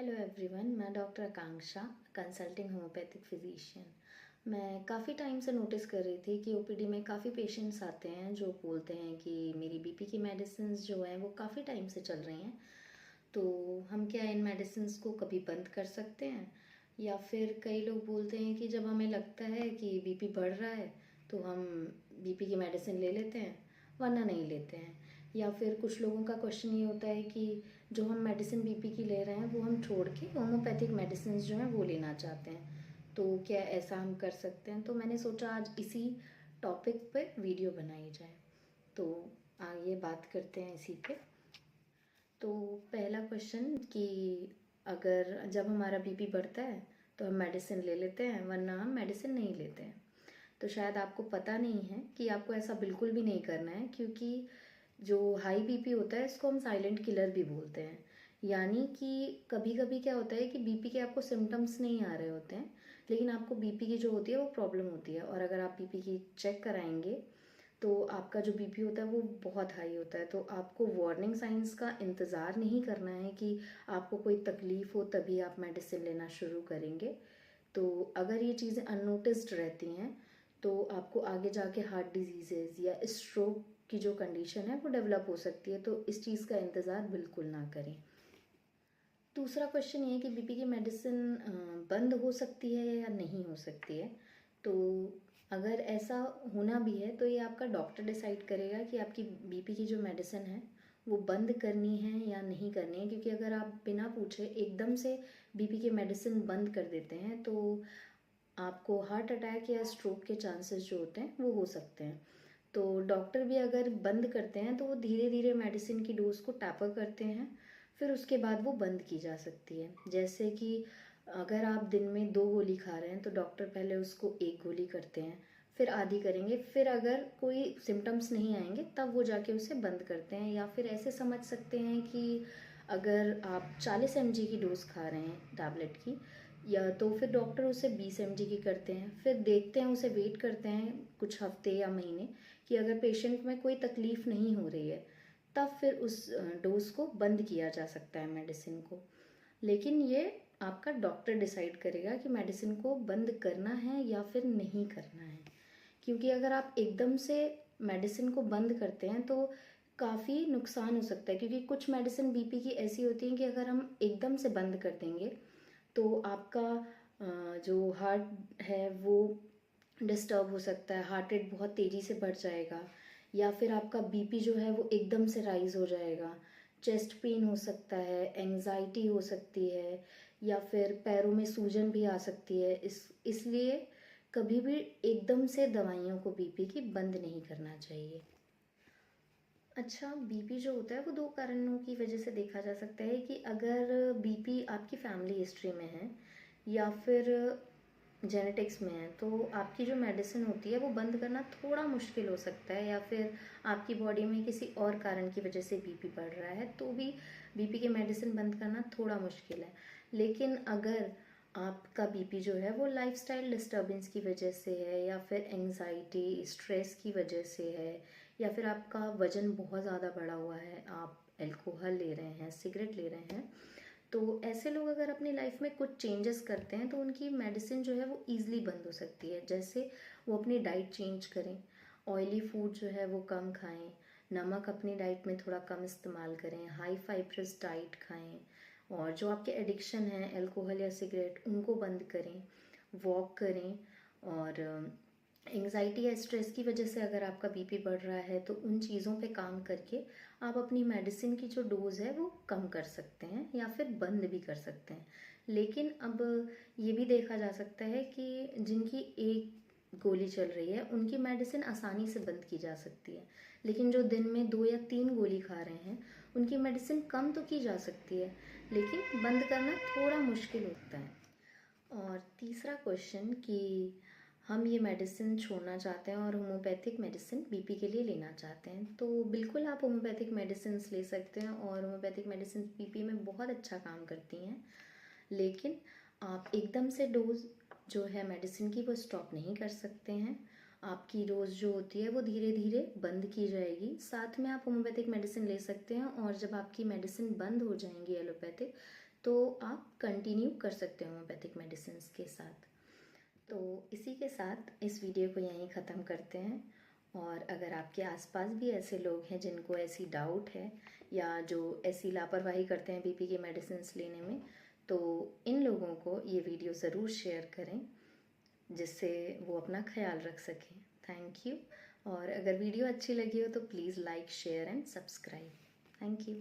Hello everyone, मैं doctor आकांक्षा, consulting homeopathic physician. मैं काफ़ी टाइम से नोटिस कर रही थी कि ओपीडी में काफ़ी पेशेंट्स आते हैं जो बोलते हैं कि मेरी बीपी की मेडिसिन्स जो हैं वो काफ़ी टाइम से चल रही हैं। तो हम क्या इन मेडिसिन्स को कभी बंद कर सकते हैं? या फिर कई लोग बोलते हैं कि जब हमें लगता है कि बीपी बढ़ रहा है तो हम बीपी की मेडिसिन ले लेते हैं, वरना नहीं लेते हैं। या फिर कुछ लोगों का क्वेश्चन ये होता है कि जो हम मेडिसिन बीपी की ले रहे हैं वो हम छोड़ के होम्योपैथिक मेडिसिन जो हैं वो लेना चाहते हैं, तो क्या ऐसा हम कर सकते हैं? तो मैंने सोचा आज इसी टॉपिक पे वीडियो बनाई जाए। तो आइए बात करते हैं इसी पे। तो पहला क्वेश्चन कि अगर जब हमारा बीपी बढ़ता है तो हम मेडिसिन ले लेते हैं, वरना हम मेडिसिन नहीं लेते हैं। तो शायद आपको पता नहीं है कि आपको ऐसा बिल्कुल भी नहीं करना है, क्योंकि जो हाई बीपी होता है इसको हम साइलेंट किलर भी बोलते हैं। यानी कि कभी कभी क्या होता है कि बीपी के आपको सिम्टम्स नहीं आ रहे होते हैं, लेकिन आपको बीपी की जो होती है वो प्रॉब्लम होती है, और अगर आप बीपी की चेक कराएंगे तो आपका जो बीपी होता है वो बहुत हाई होता है। तो आपको वार्निंग साइंस का इंतज़ार नहीं करना है कि आपको कोई तकलीफ़ हो तभी आप मेडिसिन लेना शुरू करेंगे। तो अगर ये चीज़ें अननोटिस्ड रहती हैं तो आपको आगे जाके हार्ट डिजीज़ेज़ या स्ट्रोक की जो कंडीशन है वो डेवलप हो सकती है, तो इस चीज़ का इंतज़ार बिल्कुल ना करें। दूसरा क्वेश्चन ये है कि बीपी की मेडिसिन बंद हो सकती है या नहीं हो सकती है। तो अगर ऐसा होना भी है तो ये आपका डॉक्टर डिसाइड करेगा कि आपकी बीपी की जो मेडिसिन है वो बंद करनी है या नहीं करनी है, क्योंकि अगर आप बिना पूछे एकदम से बीपी की मेडिसिन बंद कर देते हैं तो आपको हार्ट अटैक या स्ट्रोक के चांसेस जो होते हैं वो हो सकते हैं। तो डॉक्टर भी अगर बंद करते हैं तो वो धीरे धीरे मेडिसिन की डोज को टैपर करते हैं, फिर उसके बाद वो बंद की जा सकती है। जैसे कि अगर आप दिन में 2 गोली खा रहे हैं तो डॉक्टर पहले उसको 1 गोली करते हैं, फिर आधी करेंगे, फिर अगर कोई सिम्टम्स नहीं आएंगे तब वो जाके उसे बंद करते हैं। या फिर ऐसे समझ सकते हैं कि अगर आप 40 mg की डोज खा रहे हैं टैबलेट की, या तो फिर डॉक्टर उसे 20 mg की करते हैं, फिर देखते हैं, उसे वेट करते हैं कुछ हफ्ते या महीने कि अगर पेशेंट में कोई तकलीफ़ नहीं हो रही है तब फिर उस डोज को बंद किया जा सकता है मेडिसिन को। लेकिन ये आपका डॉक्टर डिसाइड करेगा कि मेडिसिन को बंद करना है या फिर नहीं करना है। क्योंकि अगर आप एकदम से मेडिसिन को बंद करते हैं तो काफ़ी नुकसान हो सकता है, क्योंकि कुछ मेडिसिन बीपी की ऐसी होती हैं कि अगर हम एकदम से बंद कर देंगे तो आपका जो हार्ट है वो डिस्टर्ब हो सकता है, हार्ट रेट बहुत तेज़ी से बढ़ जाएगा, या फिर आपका बीपी जो है वो एकदम से राइज हो जाएगा, चेस्ट पेन हो सकता है, एंजाइटी हो सकती है, या फिर पैरों में सूजन भी आ सकती है। इसलिए कभी भी एकदम से दवाइयों को बीपी की बंद नहीं करना चाहिए। अच्छा, बीपी जो होता है वो 2 कारणों की वजह से देखा जा सकता है कि अगर बीपी आपकी फैमिली हिस्ट्री में है या फिर जेनेटिक्स में है तो आपकी जो मेडिसिन होती है वो बंद करना थोड़ा मुश्किल हो सकता है, या फिर आपकी बॉडी में किसी और कारण की वजह से बीपी बढ़ रहा है तो भी बीपी की मेडिसिन बंद करना थोड़ा मुश्किल है। लेकिन अगर आपका बीपी जो है वो लाइफस्टाइल डिस्टर्बेंस की वजह से है, या फिर एंजाइटी स्ट्रेस की वजह से है, या फिर आपका वज़न बहुत ज़्यादा बढ़ा हुआ है, आप अल्कोहल ले रहे हैं, सिगरेट ले रहे हैं, तो ऐसे लोग अगर अपनी लाइफ में कुछ चेंजेस करते हैं तो उनकी मेडिसिन जो है वो ईज़िली बंद हो सकती है। जैसे वो अपनी डाइट चेंज करें, ऑयली फूड जो है वो कम खाएं, नमक अपनी डाइट में थोड़ा कम इस्तेमाल करें, हाई फाइब्रस डाइट खाएं, और जो आपके एडिक्शन है अल्कोहल या सिगरेट उनको बंद करें, वॉक करें, और एंजाइटी या स्ट्रेस की वजह से अगर आपका बीपी बढ़ रहा है तो उन चीज़ों पे काम करके आप अपनी मेडिसिन की जो डोज़ है वो कम कर सकते हैं या फिर बंद भी कर सकते हैं। लेकिन अब ये भी देखा जा सकता है कि जिनकी 1 गोली चल रही है उनकी मेडिसिन आसानी से बंद की जा सकती है, लेकिन जो दिन में 2 या 3 गोली खा रहे हैं उनकी मेडिसिन कम तो की जा सकती है, लेकिन बंद करना थोड़ा मुश्किल होता है। और तीसरा क्वेश्चन कि हम ये मेडिसिन छोड़ना चाहते हैं और होम्योपैथिक मेडिसिन बीपी के लिए लेना चाहते हैं, तो बिल्कुल आप होम्योपैथिक मेडिसिन ले सकते हैं, और होम्योपैथिक मेडिसिन बीपी में बहुत अच्छा काम करती हैं। लेकिन आप एकदम से डोज जो है मेडिसिन की वो स्टॉप नहीं कर सकते हैं। आपकी डोज जो होती है वो धीरे धीरे बंद की जाएगी। साथ में आप होम्योपैथिक मेडिसिन ले सकते हैं, और जब आपकी मेडिसिन बंद हो जाएंगी एलोपैथिक, तो आप कंटिन्यू कर सकते हो होम्योपैथिक मेडिसिन के साथ। तो इसी के साथ इस वीडियो को यहीं ख़त्म करते हैं। और अगर आपके आसपास भी ऐसे लोग हैं जिनको ऐसी डाउट है या जो ऐसी लापरवाही करते हैं बीपी के मेडिसिन लेने में, तो इन लोगों को ये वीडियो ज़रूर शेयर करें जिससे वो अपना ख्याल रख सकें। Thank you. और अगर वीडियो अच्छी लगी हो तो please like, share and subscribe. Thank you.